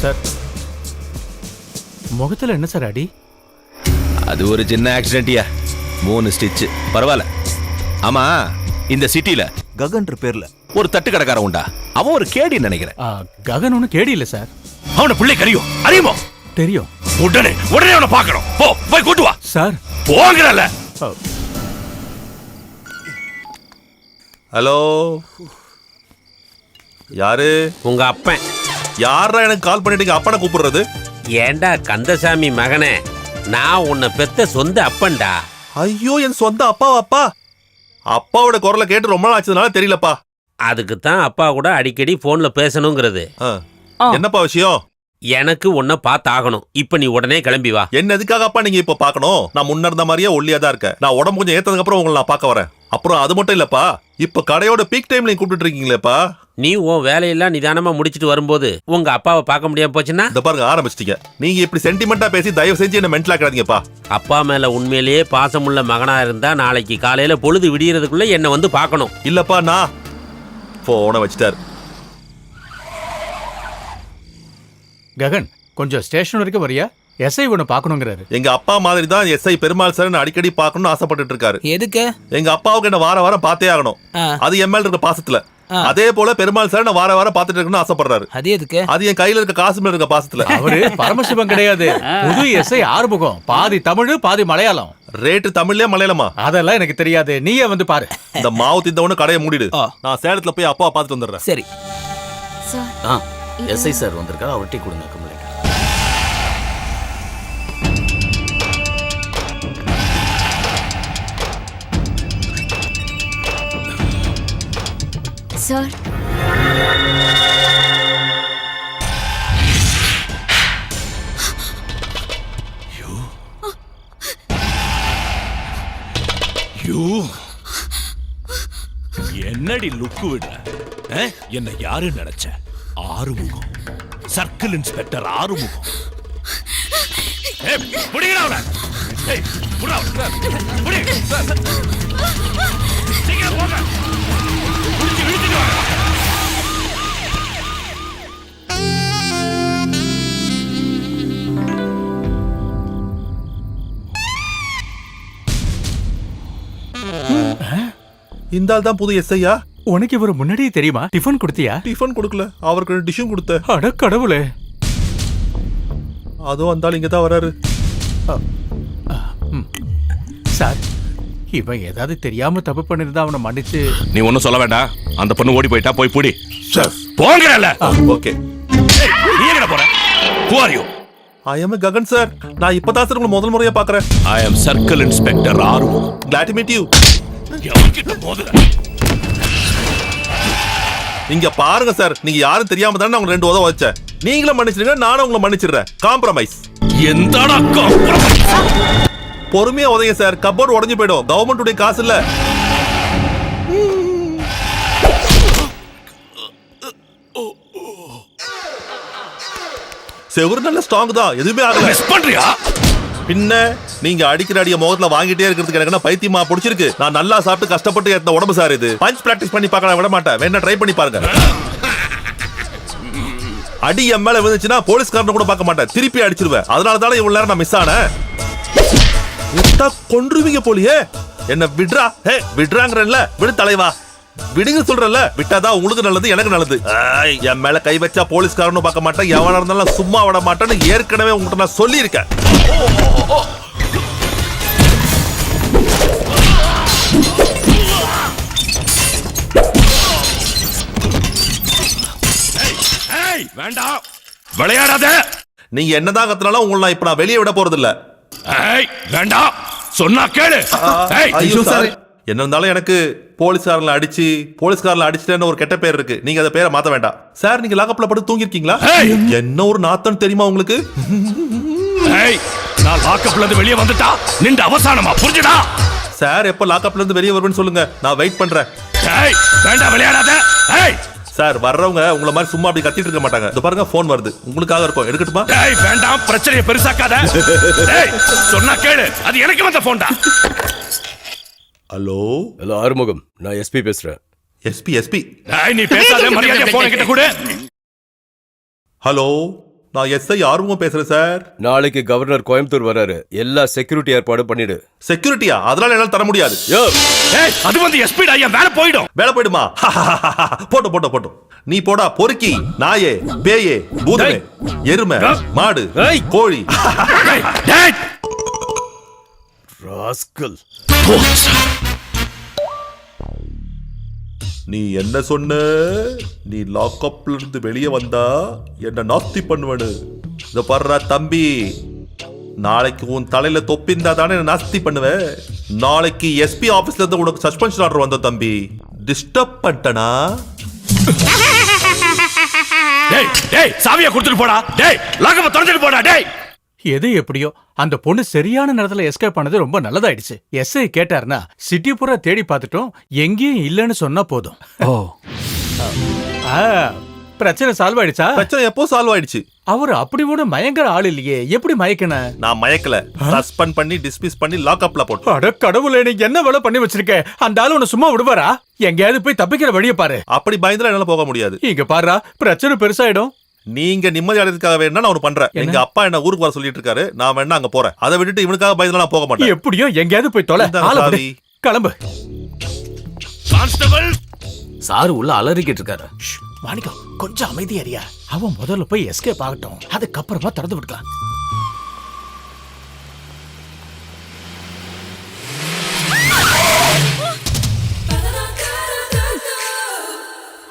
Sir, முகத்துல என்ன sir அடி? அது ஒரு சின்ன ஆக்சிடென்ட்யா, 3 ஸ்டிச், பரவாயில்ல. ஆமா, இந்த சிட்டில ககன்ற பேர்ல ஒரு தட்டு கடைக்காரன் உண்டா? அவன் ஒரு கேடி நினைக்கிறேன். ககன் ஒன்னும் கேடி இல்ல சார். அவன பிள்ளை கறியும் அறியுமோ? தெரியும். உடனே அவனை பார்க்கணும். போய் கூட்டு வா சார். போங்கறல. ஹலோ, யாரு? உங்க அப்பன். யாரா எனக்கு கால் பண்ணிட்டீங்க? அப்பனை கூப்பிடுறது? ஏண்டா கந்தசாமி மகனே, நான் உன்னை பெத்த சொந்த அப்பன்டா. ஐயோ, என் சொந்த அப்பா? அப்பாவோட குரலை கேட்டு ரொம்ப நாள் ஆச்சதுனால தெரியலப்பா. அதுக்கு தான் அப்பா கூட அடிக்கடி போன்ல பேசணுங்கிறது. என்னப்பா விஷயம்? எனக்கு உன்னை பார்த்தாகணும். இப்ப நீ உடனே கிளம்பி வா. என்ன எதுக்காக அப்பா நீங்க இப்ப பாக்கணும்? நான் முன்ன இருந்த மாதிரியே ஒல்லியா தான் இருக்கேன். நான் உடம்பு கொஞ்சம் ஏத்ததுக்கு அப்புறம் உங்களை நான் பார்க்க வரேன். அப்புறம் அது மட்டும் இல்லப்பா, இப்ப கடையோட பீக் டைம்ல நீங்க கூப்பிட்டு இருக்கீங்களேப்பா. நீ உன் வேலையெல்லாம் நிதானமா முடிச்சிட்டு வரும்போது உங்க அப்பாவை பார்க்க முடியாம போச்சுன்னா? இந்த பாருங்க, ஆரம்பிச்சிட்டீங்க. நீங்க இப்படி சென்டிமெண்டா பேசி தயவு செஞ்சு என்ன மென்டல் ஆக்காதீங்கப்பா. அப்பா மேல உண்மையிலேயே பாசமுள்ள மகனா இருந்தா நாளைக்கு காலையில பொழுது விடியறதுக்குள்ள என்ன வந்து பார்க்கணும். இல்லப்பா, நான் போனை வச்சுட்டாரு. ககன், கொஞ்சம் ஸ்டேஷன் வரைக்கும் வரியா? எஸ்ஐ ஒன்னு பாக்கணுங்கிறாரு. எங்க அப்பா மாதிரி தான் எஸ்ஐ பெருமாள் சார் அடிக்கடி பாக்கணும்னு ஆசைப்பட்டு இருக்காரு. எதுக்கு? எங்க அப்பாவுக்கு என்ன வார வாரம் பார்த்தே ஆகணும். அது என் மேல இருக்க பாசத்துல. அதே போல பெருமாள் சார் வார வாரம் பாத்துட்டு இருக்கணும்னு ஆசைப்படுறாரு. அது எதுக்கு? அது என் கையில இருக்க காசு மேல இருக்க பாசத்துல. அவரு பரமசிவம் கிடையாது, புது எஸ்ஐ ஆறுமுகம். பாதி தமிழ் பாதி மலையாளம். ரேட்டு தமிழ்லயே மலையாளமா? அதெல்லாம் எனக்கு தெரியாது, நீயே வந்து பாரு. இந்த மாவு திந்தவனு கடையை மூடிடு. நான் சேலத்துல போய் அப்பாவை பாத்துட்டு வந்துடுறேன். சரி சார். எஸ்ஐ சார் வந்திருக்காரு, அவர்கிட்ட கொடுங்க கம்ப்ளைண்ட். சார், என்னடி லுக்கு விடுற? என்ன யாரு நினைச்ச? Arumugam, circle inspector Arumugam. இந்த ஆள் தான் புது எஸ்ஐயா? உனக்கு இவரு முன்னாடியே தெரியுமா? டிஃபன் கொடுத்தியா? டிஃபன் கொடுக்கல, அவருக்கு டிஷ்ஷும் கொடுத்த. அட கடவுளே. அதுவும் அந்த ஆள் இங்க தான் வராரு. சார், இவன் ஏதாவது தெரியாம தப்பு பண்ணிருந்தா அவனை மன்னிச்சு. நீ ஒன்னும் சொல்ல வேண்டாம். அந்த பொண்ணு ஓடி போயிட்டா போய் புடி. போங்கறல. ஓகே. நீ எங்க போற? Who are you? I am Gagan sir. நான் இப்பதான் சார் உங்களை முதல் முறையா பாக்குறேன். I am circle inspector Arumugam. Glad to meet you. எவன்கிட்ட மோதுற? இங்க பாருங்க சார், நீங்க யாரும் தெரியாம தானே அவங்க 2 உதவ வச்சேன். நீங்களும் மன்னிச்சிடுங்க, நானும் உங்களை மன்னிச்சிடுறேன். காம்ப்ரமைஸ். எந்தடா காம்ப்ரமைஸ்? பொறுமையா உதவுங்க சார், கப்போர்ட் உடைஞ்சு போயிடும். கவர்மெண்ட் உடைய காசு இல்ல. செவரு நல்ல ஸ்ட்ராங் தான், எதுவுமே ஆகல. மிஸ் பண்றியா? பின்ன நீங்க அடிக்கிற அடிய முகத்துல வாங்கிட்டே இருக்கிறதுக்கு எனக்கு பைத்தியமா பிடிச்சிருக்கு. நான் நல்லா சாப்பிட்டு கஷ்டப்பட்டு ஏத்த உடம்பு சார் இது. பஞ்ச் பிராக்டிஸ் பண்ணி பார்க்க விட மாட்டேன். வேணா ட்ரை பண்ணி பாருங்க. அடி என் மேல விழுந்துச்சுன்னா போலீஸ்காரனை கூட பார்க்க மாட்டேன், திருப்பி அடிச்சிருவேன். அதனால தானே இவ்வளவு நேரம் நான் மிஸ் ஆனேன். கொன்றுவீங்க போலியே. என்ன விட்றா? விட்றாங்கறல்ல, விடு தலைவா. விடுங்க சொல்றல, விட்டாதான் உங்களுக்கு நல்லது, எனக்கு நல்லது. என் மேல கை வச்சா போலீஸ்காரனும் பார்க்க மாட்டேன், எவனா இருந்தாலும் சும்மா விட மாட்டேன்னு ஏற்கனவே உங்ககிட்ட நான் சொல்லி இருக்கேன். வேண்டாம், விளையாடாத. நீங்க என்னதான் கத்துனாலும் உங்களை நான் இப்ப நான் வெளியே விட போறது இல்ல. வேண்டாம், சொன்னா கேளு. என்ன இருந்தாலும் எனக்கு போலீஸ்காரங்களை அடிச்சுட்டேன்னு ஒரு கெட்ட பேர் இருக்கு. நீங்க அந்த பேரை மாத்த வேண்டாம் சார். நீங்க லாக்அப்ல படுத்து தூங்கி இருக்கீங்களா? என்ன ஒரு நாத்தம் தெரியுமா உங்களுக்கு? நான் லாக்அப்ல இருந்து வெளியே வந்துட்டா நின்று அவசானமா, புரிஞ்சுடா? சார், எப்ப லாக்அப்ல இருந்து வெளியே வருவேன்னு சொல்லுங்க, நான் வெயிட் பண்றேன். வேண்டாம், விளையாடாத. சார், வர்றவங்க உங்களை மாதிரி சும்மா அப்படி கத்திட்டு இருக்க மாட்டாங்க. இது பாருங்க, போன் வருது, உங்களுக்காக இருக்கும், எடுக்கட்டுமா? வேண்டாம், பிரச்சனையை பெருசாக்காத. சொன்னா கேளு, அது எனக்கு வந்த போன்டா. ஹலோ ஆறுமுகம், நான் எஸ்பி பேசுறேன். எஸ்பி? நீ பேசாத, மரியாதை போன் கிட்ட கொடு. ஹலோ, நான் எஸ்ஐ ஆர்வமும் பேசுறேன் சார். நாளைக்கு கவர்னர் கோயம்புத்தூர் வராரு. எல்லா செக்யூரிட்டி ஏற்பாடு பண்ணிடு. செக்யூரிட்டியா? அதனால என்னால தர முடியாது. யோ, அது வந்து எஸ்பி ஐயா வேலை போயிடும். வேலை போயிடுமா? போட்டோம். நீ போடா பொறுக்கி, நாயே, பேயே, பூதமே, எருமை, மாடு, ஏய். கோழி. ராஸ்கல். நீ என்ன சொன்ன? நீ லாக்அப்ல இருந்து வெளியே வந்தா என்ன நாஸ்தி பண்ணுவனு? இத பாருடா தம்பி, நாளைக்கு உன் தலையில தொப்பிந்தா தானே நாஸ்தி பண்ணுவ. நாளைக்கு எஸ்பி ஆபீஸ்ல இருந்து உனக்கு சஸ்பென்ஷன் ஆர்டர் வந்த தம்பி. டிஸ்டர்ப் பண்ணிட்டனா? டேய் சாவியை கொடுத்துட்டு போடா. டேய் லாக்கப்ப திறந்துட்டு போடா. டேய் எது எப்படியோ அந்த பொண்ணு சரியான நேரத்துல எஸ்கேப் பண்ணது ரொம்ப நல்லதாயிடுச்சு. எஸ்ஐ கேட்டாருன்னா சிட்டி பூரா தேடி பார்த்துட்டோம், எங்கேயும் இல்லைன்னு சொன்னா போதும். ஓ, பிரச்சனை சால்வ் ஆயிடுச்சா? பிரச்சனை எப்போ சால்வ் ஆயிடுச்சு. அவரு அப்படி ஒண்ணு மயங்கர ஆள் இல்லையே, எப்படி மயக்கின? நான் மயக்கல, சஸ்பெண்ட் பண்ணி டிஸ்மிஸ் பண்ணி லாக்அப்ல போட்டு. அட கடவுளே, நீ என்ன வேலை பண்ணி வச்சிருக்க? அந்த ஆளு உன்னை சும்மா விடுவாரா? எங்கேயாவது போய் தப்பிக்கிற வழியை பாரு. அப்படி பயந்துல என்னால போக முடியாது. இங்க பாருடா, பிரச்சனை பெருசாயிடும். நீங்க நிம்மதி அடைறதுக்காக வேணா நான் ஒண்ணு பண்றேன். எங்க அப்பா என்ன ஊருக்கு வர சொல்லிட்டு இருக்காரு, நான் வேணா அங்க போறேன். அதை விட்டுட்டு இவனுக்காக பயந்துல நான் போக மாட்டேன். எப்படியோ எங்கேயாவது போய் தொலை. இந்தாங்க ஆளை விடு. சாவி. கிளம்பு. கான்ஸ்டபிள் சார் உள்ள அலறிக்கிட்டு இருக்காரு. மாணிக்கம், கொஞ்சம் அமைதியாரியா. அவன் முதல்ல போய் எஸ்கேப் ஆகட்டும், அதுக்கப்புறமா திறந்து விடலாம்.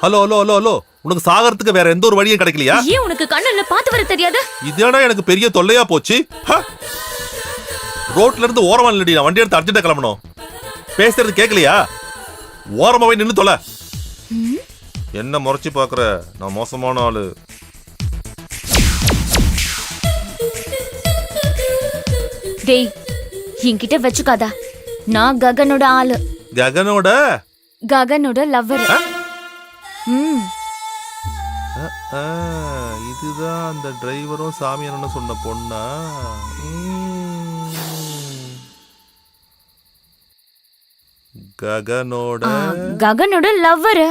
ஹலோ ஹலோ ஹலோ ஹலோ, உனக்கு சாகறதுக்கு வேற எந்த ஒரு வழியும் கிடைக்கலையா? ஏன் உனக்கு கண்ணுல பார்த்து வர தெரியாது? இதேடா எனக்கு பெரிய தொல்லையா போச்சு. ரோட்ல இருந்து ஓரமா நில்லடி, நான் வண்டி எடுத்து அர்ஜென்ட்டா கிளம்பணும். பேசுறது கேட்கலையா? ஓரமா போய் நின்னு தொலை. என்ன முறைச்சு பாக்குற? நான் மோசமான ஆளு. டேய், என்கிட்ட வச்சுக்காதா. நான் ககனோட ஆளு, ககனோட லவ்வர். இதுதான் அந்த டிரைவரும் சாமியானு சொன்ன பொண்ணா? ககனோட லவ்வர்.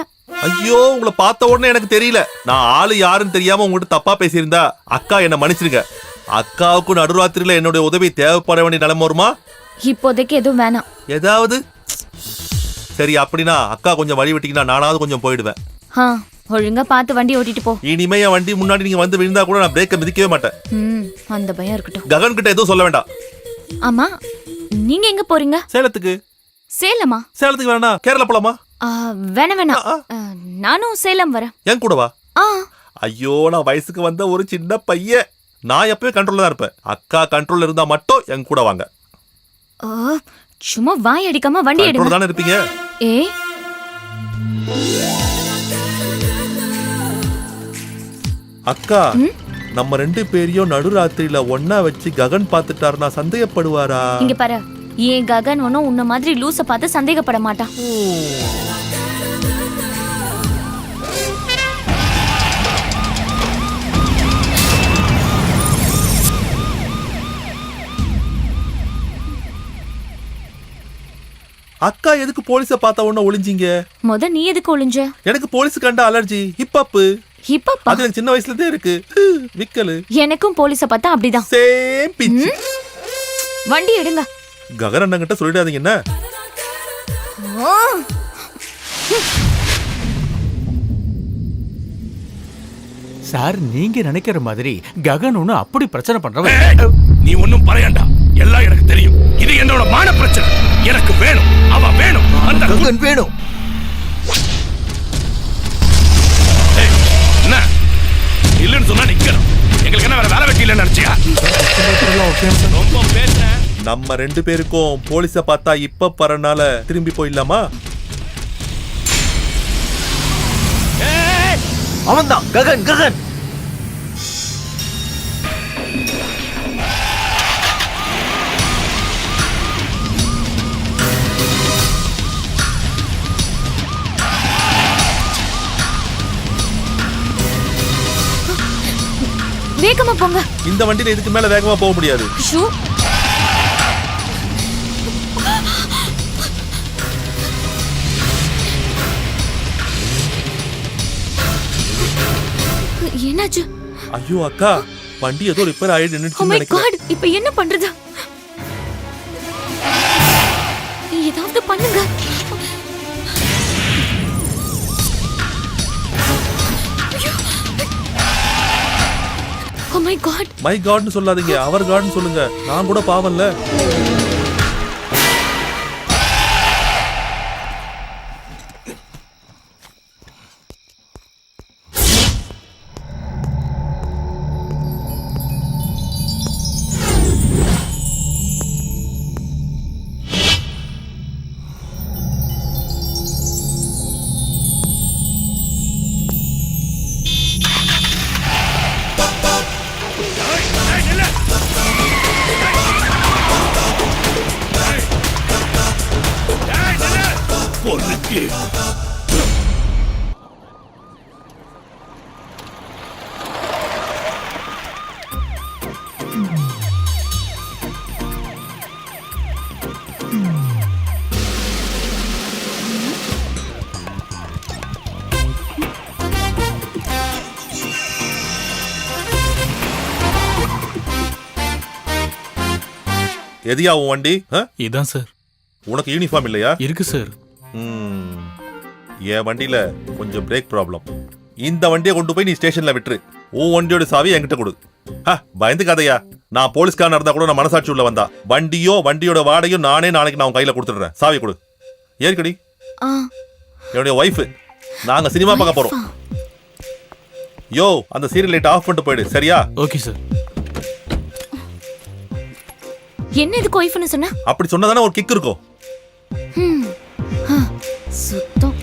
ஐயோ, உங்களை பார்த்த உடனே எனக்கு தெரியல. நான் ஆளு யாருன்னு தெரியாம உங்ககிட்ட தப்பா பேசியிருந்தா அக்கா என்ன மன்னிச்சிருங்க. அக்காவுக்கு நடுராத்திரியில என்னுடைய உதவி தேவைப்பட வேண்டிய நிலைமை வருமா? இப்போதைக்கு எதுவும் வேணாம். ஏதாவது சரி, அப்படின்னா அக்கா கொஞ்சம் வழி விட்டீங்கன்னா நானாவது கொஞ்சம் போயிடுவேன். ஒழுங்கா பார்த்து வண்டி ஓட்டிட்டு போ. இனிமே என் வண்டி முன்னாடி நீங்க வந்து விழுந்தா கூட நான் பிரேக்க மிதிக்கவே மாட்டேன். அந்த பயம் இருக்கட்டும். ககன் கிட்ட எதுவும் சொல்ல வேண்டாம். ஆமா, நீங்க எங்க போறீங்க? சேலத்துக்கு. சேலமா? சேலத்துக்கு வேணா கேரளா போலாமா? வேணாம். நானும் சேலம் வரேன். என் கூடவா? ஐயோ, நான் வயசுக்கு வந்த ஒரு சின்ன பையன். நான் எப்பவே கண்ட்ரோல்ல தான் இருப்பேன். அக்கா கண்ட்ரோல்ல இருந்தா மட்டும் என் கூட வாங்க. சும்மா வாய் அடிக்காம வண்டி எடுங்க. கண்ட்ரோல் தானே இருப்பீங்க. அக்கா, நம்ம ரெண்டு பேரையும் நடுராத்திரியில ஒன்னா வச்சு ககன் பாத்துட்டாருன்னா சந்தேகப்படுவாரா? இங்க பாரு, ஏன் ககன் ஒன்னும் உன்ன மாதிரி லூச பார்த்து சந்தேகப்பட மாட்டான். அக்கா எதுக்கு போலீஸ பார்த்த உடனே ஒளிஞ்சீங்க? நீ எதுக்கு ஒளிஞ்ச? எனக்கு போலீஸ் கண்ட அலர்ஜி, ஹிப்பப். அது எனக்கு சின்ன வயசுல இருந்தே இருக்கு. விக்கலு. எனக்கும் போலீஸ பார்த்தா அப்படிதான். Same pitch. வண்டி எடுங்க. ககன் அண்ணன் கிட்ட சொல்லிடாதீங்க என்ன? சார், நீங்க நினைக்கிற மாதிரி ககன் ஒண்ணு அப்படி பிரச்சனை பண்றவன். நீ ஒன்னும் பரையாண்டா, எல்லாம் எனக்கு தெரியும். இது என்னோட மான பிரச்சனை. எனக்கு வேணும், அவ வேணும், அந்த ககன் வேணும். என்ன இல்லன்னு சொன்னா நிக்கணும். எங்களுக்கு என்ன வேற வேலை வெட்டி இல்லன்னு நினைச்சியா? ரொம்ப பேசுறேன். நம்ம ரெண்டு பேருக்கும் போலீஸ பார்த்தா இப்ப பரனால திரும்பி போயிடலாமா? அவன்தான் ககன். வேகமா போங்க. இந்த வண்டியில இதுக்கு மேல வேகமா போக முடியாது. என்னாச்சு? ஐயோ அக்கா, வண்டி ஏதோ ரிப்பேர் ஆயிட்டு ஓ நின்னுச்சுன்னு மை நினைக்கிறேன். காட் இப்போ என்ன பண்றது? ஏதாவது பண்ணுங்க. Oh my God. மை காட்னு சொல்லாதீங்க, அவர் காட்னு சொல்லுங்க. நான் கூட பாவம்ல. எதியா உன் வண்டி? இதான் சார். உனக்கு யூனிஃபார்ம் இல்லையா? இருக்கு சார். என் வண்டியில கொஞ்சம் பிரேக் ப்ராப்ளம். இந்த வண்டியை கொண்டு போய் நீ ஸ்டேஷன்ல விட்டுரு. உன் வண்டியோட சாவி என்கிட்ட கொடு. பயந்துக்காதையா, நான் போலீஸ்காரன் இருந்தா கூட நான் மனசாட்சி உள்ள வந்தா வண்டியோ வண்டியோட வாடகையும் நானே நாளைக்கு நான் உன் கையில கொடுத்துடுறேன். சாவி கொடு. ஏற்கடி என்னுடைய ஒய்ஃப், நாங்க சினிமா பார்க்க போறோம். யோ, அந்த சீரியல் லைட் ஆஃப் பண்ணிட்டு போயிடு, சரியா? Okay sir. என்ன இது கோய்ஃப்னு சொன்னா? அப்படி சொன்னதானே ஒரு கிக் இருக்கும். சுத்தம்.